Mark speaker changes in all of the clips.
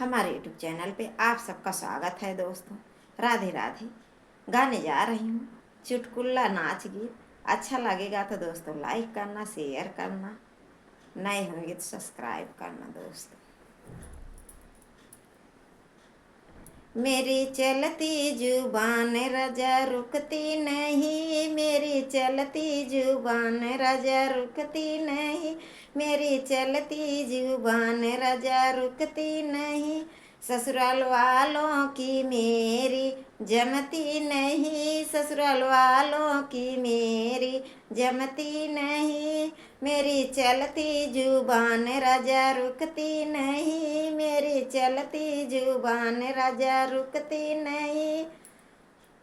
Speaker 1: हमारे YouTube channel पे आप सबका स्वागत है दोस्तों। राधे राधे। गाने जा रही हूँ चुटकुला नाच गीत। अच्छा लगेगा तो दोस्तों लाइक करना, शेयर करना, नए होंगे तो सब्सक्राइब करना दोस्तों। मेरी चलती जुबान राजा रुकती नहीं, मेरी चलती जुबान राजा रुकती नहीं, मेरी चलती जुबान राजा रुकती नहीं। ससुराल वालों की मेरी जमती नहीं, ससुराल वालों की मेरी जमती नहीं, मेरी चलती जुबान राजा रुकती नहीं, मेरी चलती जुबान राजा रुकती नहीं।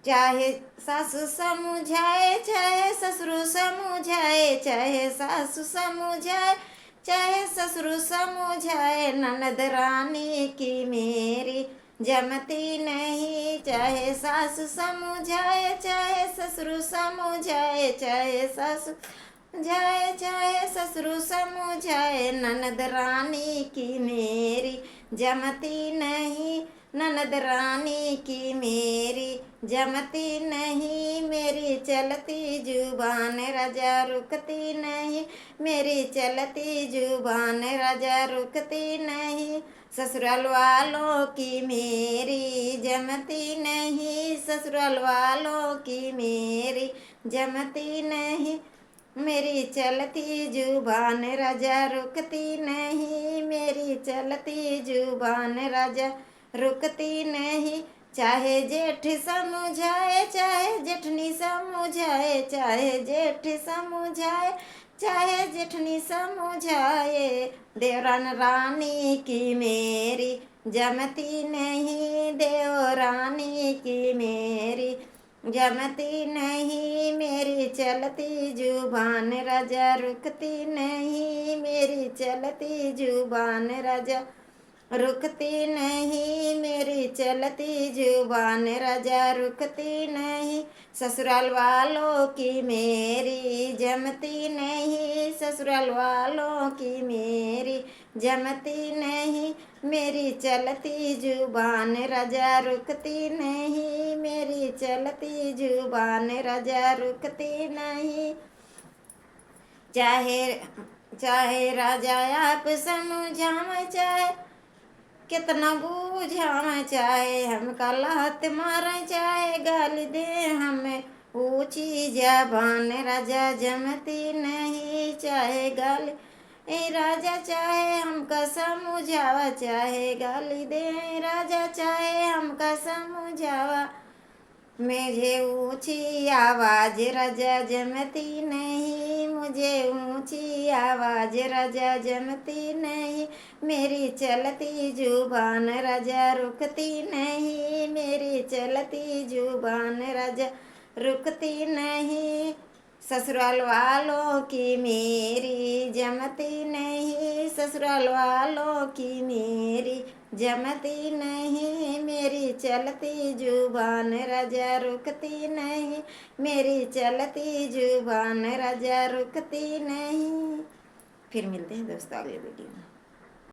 Speaker 1: चाहे सासु समझाए चाहे ससुर समझाए, चाहे सासु समझाए चाहे ससुर समझाए, ननद रानी की मेरी जमती नहीं। चाहे सासु समझाए चाहे ससुर समझाए, चाहे सासु जाए चाहे ससुर समझाए, ननद रानी की मेरी जमती नहीं, ननद रानी की मेरी जमती नहीं, मेरी चलती जुबान राजा रुकती नहीं, मेरी चलती जुबान राजा रुकती नहीं। ससुराल वालों की मेरी जमती नहीं, ससुराल वालों की मेरी जमती नहीं, मेरी चलती जुबान राजा रुकती नहीं, मेरी चलती जुबान राजा रुकती नहीं। चाहे जेठ समझाए चाहे जेठनी समझाए, चाहे जेठ समझाए चाहे जेठनी समझाए, देवरान रानी की मेरी जमती नहीं, देवरानी की मेरी जमती नहीं, मेरी चलती जुबान राजा रुकती नहीं, मेरी चलती जुबान राजा रुकती नहीं, मेरी चलती जुबान राजा रुकती नहीं। ससुराल वालों की मेरी जमती नहीं, ससुराल वालों की मेरी जमती नहीं, मेरी चलती जुबान राजा रुकती नहीं, मेरी चलती जुबान राजा रुकती नहीं। चाहे चाहे राजा आप समझावे चाहे कितना बूझावे, चाहे हमका लात मारे चाहे गाली दे हमें ऊंची जबान राजा जमती नहीं। चाहे गाली राजा चाहे हमका समझावा, चाहे गाली दे राजा चाहे हमका समझावा, मुझे ऊंची आवाज राजा जमती नहीं, मुझे ऊंची आवाज राजा जमती नहीं, मेरी चलती जुबान राजा रुकती नहीं, मेरी चलती जुबान राजा रुकती नहीं। ससुराल वालों की मेरी जमती नहीं, ससुराल वालों की मेरी जमती नहीं, मेरी चलती जुबान राजा रुकती नहीं, मेरी चलती जुबान राजा रुकती नहीं। फिर मिलते हैं दोस्तों अगले वीडियो में।